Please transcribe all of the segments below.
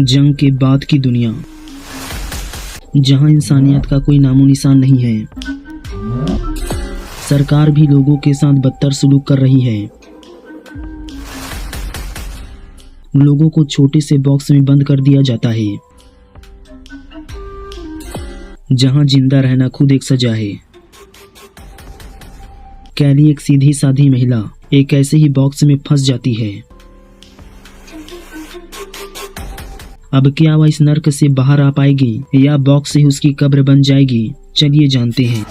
जंग के बाद की दुनिया, जहां इंसानियत का कोई नामो निशान नहीं है। सरकार भी लोगों के साथ बदतर सलूक कर रही है। लोगों को छोटे से बॉक्स में बंद कर दिया जाता है, जहां जिंदा रहना खुद एक सजा है। कैली, एक सीधी साधी महिला, एक ऐसे ही बॉक्स में फंस जाती है। अब क्या वह इस नर्क से बाहर आ पाएगी या बॉक्स ही उसकी कब्र बन जाएगी? चलिए जानते हैं।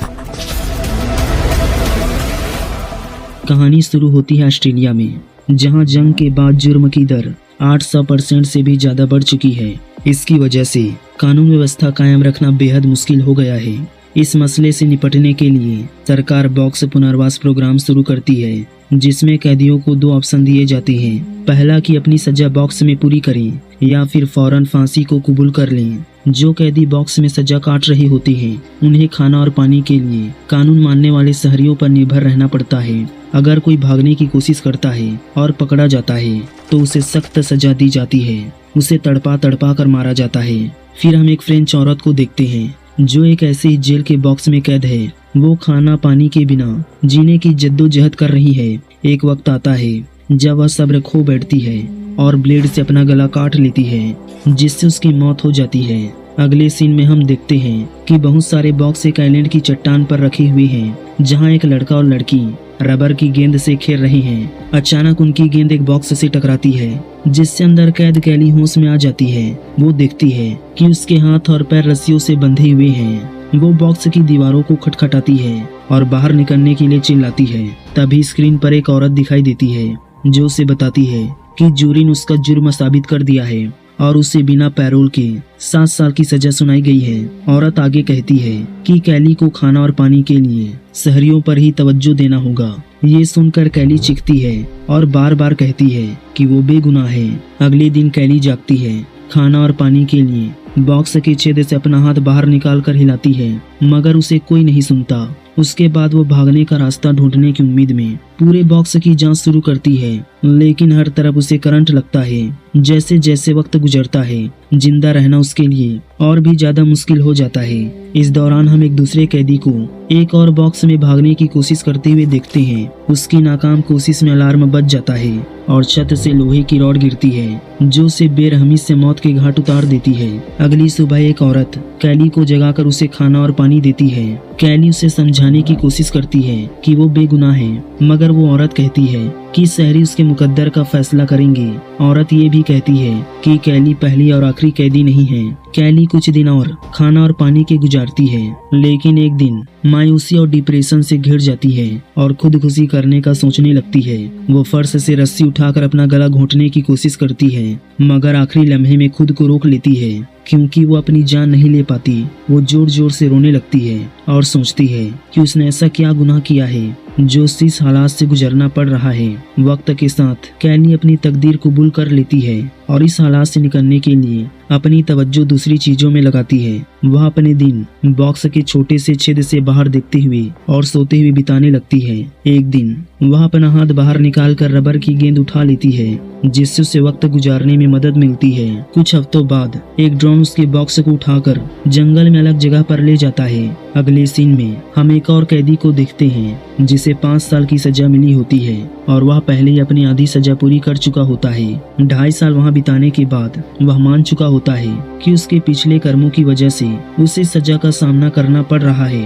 कहानी शुरू होती है ऑस्ट्रेलिया में, जहां जंग के बाद जुर्म की दर 800% से भी ज्यादा बढ़ चुकी है। इसकी वजह से कानून व्यवस्था कायम रखना बेहद मुश्किल हो गया है। इस मसले से निपटने के लिए सरकार बॉक्स पुनर्वास प्रोग्राम शुरू करती है, जिसमें कैदियों को 2 ऑप्शन दिए जाते हैं। पहला कि अपनी सजा बॉक्स में पूरी करें या फिर फौरन फांसी को कबूल कर लें। जो कैदी बॉक्स में सजा काट रहे होते हैं, उन्हें खाना और पानी के लिए कानून मानने वाले शहरियों पर निर्भर रहना पड़ता है। अगर कोई भागने की कोशिश करता है और पकड़ा जाता है तो उसे सख्त सजा दी जाती है। उसे तड़पा तड़पा कर मारा जाता है। फिर हम एक फ्रेंच औरत को देखते हैं जो एक ऐसे ही जेल के बॉक्स में कैद है। वो खाना पानी के बिना जीने की जद्दोजहद कर रही है। एक वक्त आता है जब वह सब्र खो बैठती है और ब्लेड से अपना गला काट लेती है, जिससे उसकी मौत हो जाती है। अगले सीन में हम देखते हैं कि बहुत सारे बॉक्स एक आइलैंड की चट्टान पर रखे हुए हैं, जहां एक लड़का और लड़की रबर की गेंद से खेल रहे हैं। अचानक उनकी गेंद एक बॉक्स से टकराती है, जिससे अंदर कैद कैली होश में आ जाती है। वो देखती है कि उसके हाथ और पैर रस्सियों से बंधे हुए हैं। वो बॉक्स की दीवारों को खटखटाती है और बाहर निकलने के लिए चिल्लाती है। तभी स्क्रीन पर एक औरत दिखाई देती है जो उसे बताती है कि जूरी ने उसका जुर्म साबित कर दिया है और उसे बिना पैरोल के 7 साल की सजा सुनाई गई है। औरत आगे कहती है कि कैली को खाना और पानी के लिए शहरियों पर ही तवज्जो देना होगा। ये सुनकर कैली चीखती है और बार बार कहती है कि वो बेगुनाह है। अगले दिन कैली जागती है, खाना और पानी के लिए बॉक्स के छेद से अपना हाथ बाहर निकाल कर हिलाती है, मगर उसे कोई नहीं सुनता। उसके बाद वो भागने का रास्ता ढूंढने की उम्मीद में पूरे बॉक्स की जांच शुरू करती है, लेकिन हर तरफ उसे करंट लगता है। जैसे जैसे वक्त गुजरता है, जिंदा रहना उसके लिए और भी ज्यादा मुश्किल हो जाता है। इस दौरान हम एक दूसरे कैदी को एक और बॉक्स में भागने की कोशिश करते हुए देखते हैं। उसकी नाकाम कोशिश में अलार्म बज जाता है और छत से लोहे की रॉड गिरती है, जो उसे बेरहमी से मौत के घाट उतार देती है। अगली सुबह एक औरत कैली को जगाकर उसे खाना और पानी देती है। कैली उसे समझाने की कोशिश करती है कि वो बेगुनाह है, मगर वो औरत कहती है कि शहरी उसके मुकद्दर का फैसला करेंगे। औरत ये भी कहती है कि कैली पहली और आखिरी कैदी नहीं है। कैली कुछ दिन और खाना और पानी के गुजारती है, लेकिन एक दिन मायूसी और डिप्रेशन से घिर जाती है और खुदकुशी करने का सोचने लगती है। वो फर्श से रस्सी उठाकर अपना गला घोंटने की कोशिश करती है, मगर आखिरी लम्हे में खुद को रोक लेती है क्योंकि वो अपनी जान नहीं ले पाती। वो जोर जोर से रोने लगती है और सोचती है कि उसने ऐसा क्या गुनाह किया है जो इस हालात से गुजरना पड़ रहा है। वक्त के साथ कैली अपनी तकदीर कबूल कर लेती है और इस हालात से निकलने के लिए अपनी तवज्जो दूसरी चीजों में लगाती है। वह अपने दिन बॉक्स के छोटे से छेद से बाहर देखते हुए और सोते हुए बिताने लगती है। एक दिन वह अपना हाथ बाहर निकाल कर रबर की गेंद उठा लेती है, जिससे उसे वक्त गुजारने में मदद मिलती है। कुछ हफ्तों बाद एक ड्रोन उसके बॉक्स को उठाकर जंगल में अलग जगह पर ले जाता है। अगले सीन में हम एक और कैदी को देखते हैं जिसे 5 साल की सजा मिली होती है और वह पहले ही अपनी आधी सजा पूरी कर चुका होता है। 2.5 साल वहाँ बिताने के बाद वह मान चुका होता है कि उसके पिछले कर्मों की वजह से उसे सजा का सामना करना पड़ रहा है।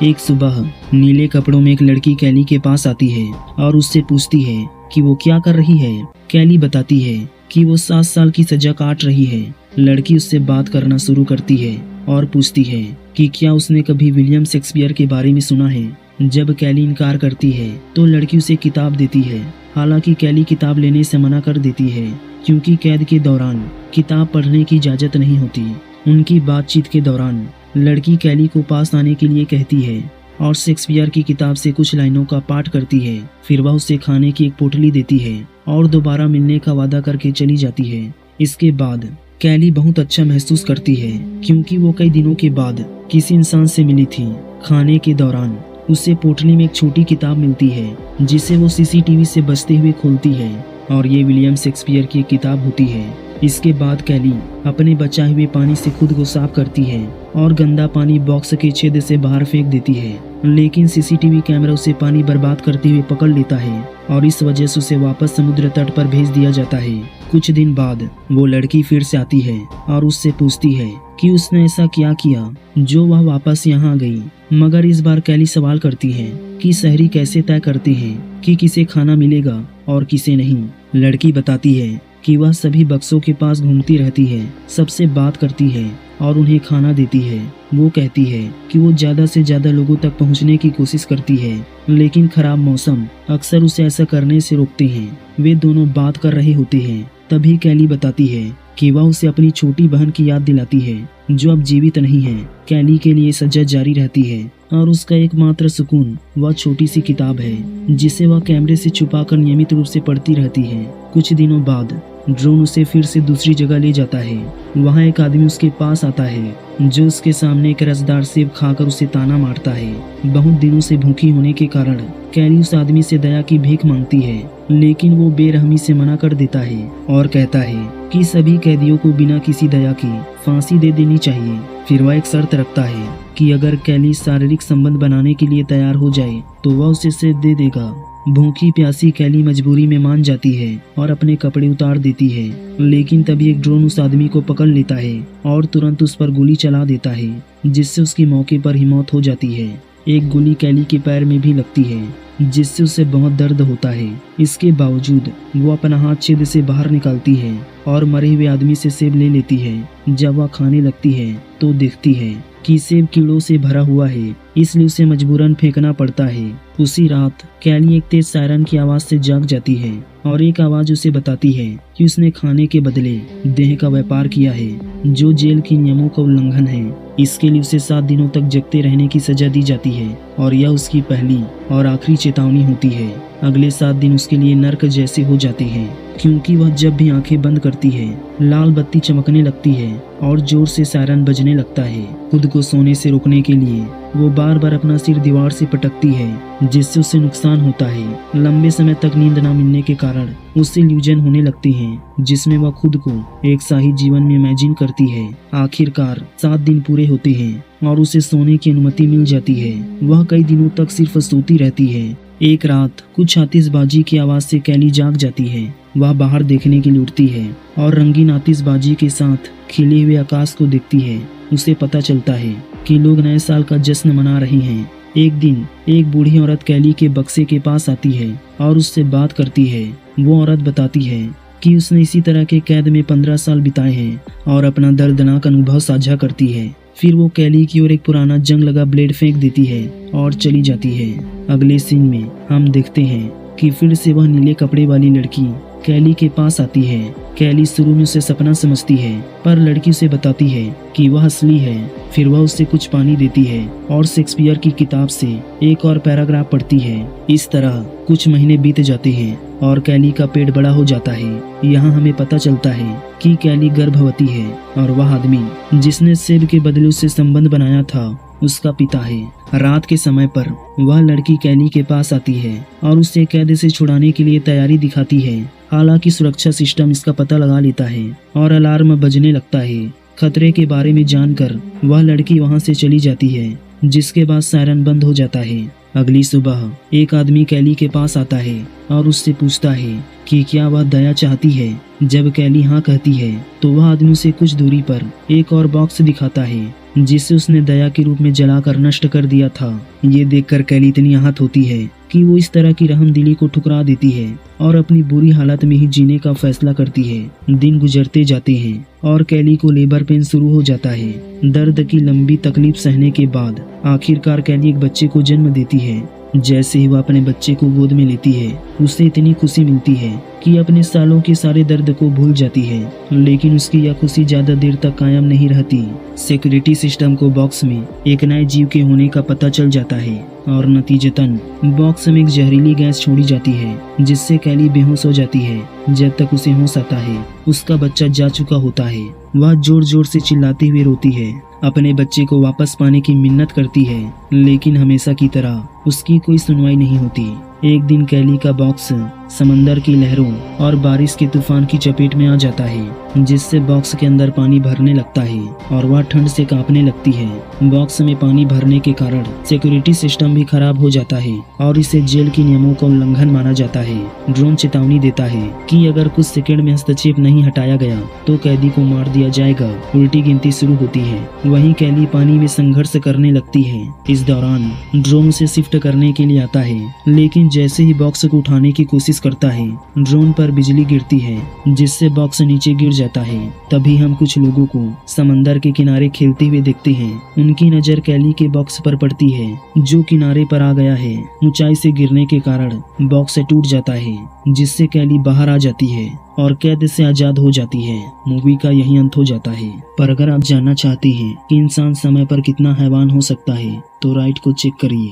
एक सुबह नीले कपड़ों में एक लड़की कैली के पास आती है और उससे पूछती है कि वो क्या कर रही है। कैली बताती है कि वो 7 साल की सजा काट रही है। लड़की उससे बात करना शुरू करती है और पूछती है कि क्या उसने कभी विलियम शेक्सपियर के बारे में सुना है। जब कैली इनकार करती है तो लड़की उसे किताब देती है। हालांकि कैली किताब लेने से मना कर देती है क्योंकि कैद के दौरान किताब पढ़ने की इजाजत नहीं होती। उनकी बातचीत के दौरान लड़की कैली को पास आने के लिए कहती है और शेक्सपियर की किताब से कुछ लाइनों का पाठ करती है। फिर वह उसे खाने की एक पोटली देती है और दोबारा मिलने का वादा करके चली जाती है। इसके बाद कैली बहुत अच्छा महसूस करती है क्योंकि वो कई दिनों के बाद किसी इंसान से मिली थी। खाने के दौरान उसे पोटली में एक छोटी किताब मिलती है जिसे वो सीसीटीवी से बचते हुए खोलती है और ये विलियम शेक्सपियर की किताब होती है। इसके बाद कैली अपने बचाए हुए पानी से खुद को साफ करती है और गंदा पानी बॉक्स के छेद से बाहर फेंक देती है, लेकिन सीसीटीवी कैमरा उसे पानी बर्बाद करते हुए पकड़ लेता है और इस वजह से उसे वापस समुद्र तट पर भेज दिया जाता है। कुछ दिन बाद वो लड़की फिर से आती है और उससे पूछती है कि उसने ऐसा क्या किया जो वह वापस यहाँ आ गई। मगर इस बार कैली सवाल करती है कि शहरी कैसे तय करते हैं कि किसे खाना मिलेगा और किसे नहीं। लड़की बताती है कि वह सभी बक्सों के पास घूमती रहती है, सबसे बात करती है और उन्हें खाना देती है। वो कहती है कि वो ज्यादा से ज्यादा लोगों तक पहुंचने की कोशिश करती है, लेकिन खराब मौसम अक्सर उसे ऐसा करने से रोकते हैं। वे दोनों बात कर रहे होते हैं, तभी कैली बताती है कि वह उसे अपनी छोटी बहन की याद दिलाती है जो अब जीवित नहीं है। कैली के लिए सजा जारी रहती है और उसका एकमात्र सुकून वह छोटी सी किताब है जिसे वह कैमरे से छुपाकर नियमित रूप से पढ़ती रहती है। कुछ दिनों बाद ड्रोन उसे फिर से दूसरी जगह ले जाता है। वहाँ एक आदमी उसके पास आता है जो उसके सामने एक रसदार सेब खाकर उसे ताना मारता है। बहुत दिनों से भूखी होने के कारण कैली उस आदमी से दया की भीख मांगती है, लेकिन वो बेरहमी से मना कर देता है और कहता है कि सभी कैदियों को बिना किसी दया की फांसी दे देनी चाहिए। फिर वह एक शर्त रखता है कि अगर कैली शारीरिक संबंध बनाने के लिए तैयार हो जाए तो वह उसे सेब दे देगा। भूखी प्यासी कैली मजबूरी में मान जाती है और अपने कपड़े उतार देती है, लेकिन तभी एक ड्रोन उस आदमी को पकड़ लेता है और तुरंत उस पर गोली चला देता है, जिससे उसकी मौके पर ही मौत हो जाती है। एक गोली कैली के पैर में भी लगती है, जिससे उसे बहुत दर्द होता है। इसके बावजूद वो अपना हाथ छेद से बाहर निकालती है और मरे हुए आदमी से सेब ले लेती है। जब वह खाने लगती है तो देखती है कि सेब कीड़ों से भरा हुआ है, इसलिए उसे मजबूरन फेंकना पड़ता है। उसी रात कैली एक तेज सायरन की आवाज से जाग जाती है और एक आवाज उसे बताती है कि उसने खाने के बदले देह का व्यापार किया है, जो जेल के नियमों का उल्लंघन है। इसके लिए उसे 7 दिनों तक जगते रहने की सजा दी जाती है और यह उसकी पहली और आखिरी चेतावनी होती है। अगले 7 दिन उसके लिए नर्क जैसे हो जाते हैं, क्योंकि वह जब भी आंखें बंद करती है लाल बत्ती चमकने लगती है और जोर से सायरन बजने लगता है। खुद को सोने से रोकने के लिए वो बार बार अपना सिर दीवार से पटकती है, जिससे उसे नुकसान होता है। लंबे समय तक नींद न मिलने के कारण उससे ल्यूजन होने लगती है, जिसमें वह खुद को एक शाही जीवन में इमेजिन करती है। आखिरकार 7 दिन पूरे होते हैं और उसे सोने की अनुमति मिल जाती है। वह कई दिनों तक सिर्फ सोती रहती है। एक रात कुछ आतिशबाजी की आवाज से कैली जाग जाती है। वह बाहर देखने के लिए उठती है और रंगीन आतिशबाजी के साथ खिले हुए आकाश को देखती है। उसे पता चलता है कि लोग नए साल का जश्न मना रहे हैं। एक दिन एक बूढ़ी औरत कैली के बक्से के पास आती है और उससे बात करती है। वो औरत बताती है कि उसने इसी तरह के कैद में 15 साल बिताए हैं और अपना दर्दनाक अनुभव साझा करती है। फिर वो कैली की ओर एक पुराना जंग लगा ब्लेड फेंक देती है और चली जाती है। अगले सीन में हम देखते हैं कि फिर से वह नीले कपड़े वाली लड़की कैली के पास आती है। कैली शुरू में उसे सपना समझती है, पर लड़की उसे बताती है कि वह असली है। फिर वह उसे कुछ पानी देती है और शेक्सपियर की किताब से एक और पैराग्राफ पढ़ती है। इस तरह कुछ महीने बीत जाते हैं और कैली का पेट बड़ा हो जाता है। यहाँ हमें पता चलता है कि कैली गर्भवती है और वह आदमी जिसने सेब के बदले उससे संबंध बनाया था उसका पिता है। रात के समय पर वह लड़की कैली के पास आती है और उसे कैद से छुड़ाने के लिए तैयारी दिखाती है। हालांकि सुरक्षा सिस्टम इसका पता लगा लेता है और अलार्म बजने लगता है। खतरे के बारे में जानकर वह लड़की वहां से चली जाती है, जिसके बाद सायरन बंद हो जाता है। अगली सुबह एक आदमी कैली के पास आता है और उससे पूछता है कि क्या वह दया चाहती है। जब कैली हाँ कहती है तो वह आदमी उसे कुछ दूरी पर एक और बॉक्स दिखाता है, जिसे उसने दया के रूप में जलाकर नष्ट कर दिया था। ये देखकर कैली इतनी आहत होती है कि वो इस तरह की रहमदिली को ठुकरा देती है और अपनी बुरी हालत में ही जीने का फैसला करती है। दिन गुजरते जाते हैं और कैली को लेबर पेन शुरू हो जाता है। दर्द की लंबी तकलीफ सहने के बाद आखिरकार कैली एक बच्चे को जन्म देती है। जैसे ही वह अपने बच्चे को गोद में लेती है उसे इतनी खुशी मिलती है कि अपने सालों के सारे दर्द को भूल जाती है। लेकिन उसकी यह खुशी ज्यादा देर तक कायम नहीं रहती। सिक्योरिटी सिस्टम को बॉक्स में एक नए जीव के होने का पता चल जाता है और नतीजतन बॉक्स में एक जहरीली गैस छोड़ी जाती है, जिससे कैली बेहोश हो जाती है। जब तक उसे होश आता है उसका बच्चा जा चुका होता है। वह जोर जोर से चिल्लाते हुए रोती है, अपने बच्चे को वापस पाने की मिन्नत करती है, लेकिन हमेशा की तरह उसकी कोई सुनवाई नहीं होती। एक दिन कैली का बॉक्स समंदर की लहरों और बारिश के तूफान की चपेट में आ जाता है जिससे बॉक्स के अंदर पानी भरने लगता है और वह ठंड से कांपने लगती है। बॉक्स में पानी भरने के कारण सिक्योरिटी सिस्टम भी खराब हो जाता है और इसे जेल के नियमों का उल्लंघन माना जाता है। ड्रोन चेतावनी देता है कि अगर कुछ सेकंड में हस्तक्षेप नहीं हटाया गया तो कैदी को मार दिया जाएगा। उल्टी गिनती शुरू होती है। वहीं कैली पानी में संघर्ष करने लगती है। इस दौरान ड्रोन उसे शिफ्ट करने के लिए आता है, लेकिन जैसे ही बॉक्स को उठाने की कोशिश करता है ड्रोन पर बिजली गिरती है, जिससे बॉक्स नीचे गिर जाता है। तभी हम कुछ लोगों को समंदर के किनारे खेलते हुए देखते हैं। उनकी नजर कैली के बॉक्स पर पड़ती है, जो किनारे पर आ गया है। ऊंचाई से गिरने के कारण बॉक्स टूट जाता है, जिससे कैली बाहर आ जाती है और कैद से आजाद हो जाती है। मूवी का यही अंत हो जाता है। पर अगर आप जानना चाहते हैं कि इंसान समय पर कितना हैवान हो सकता है तो राइट को चेक करिए।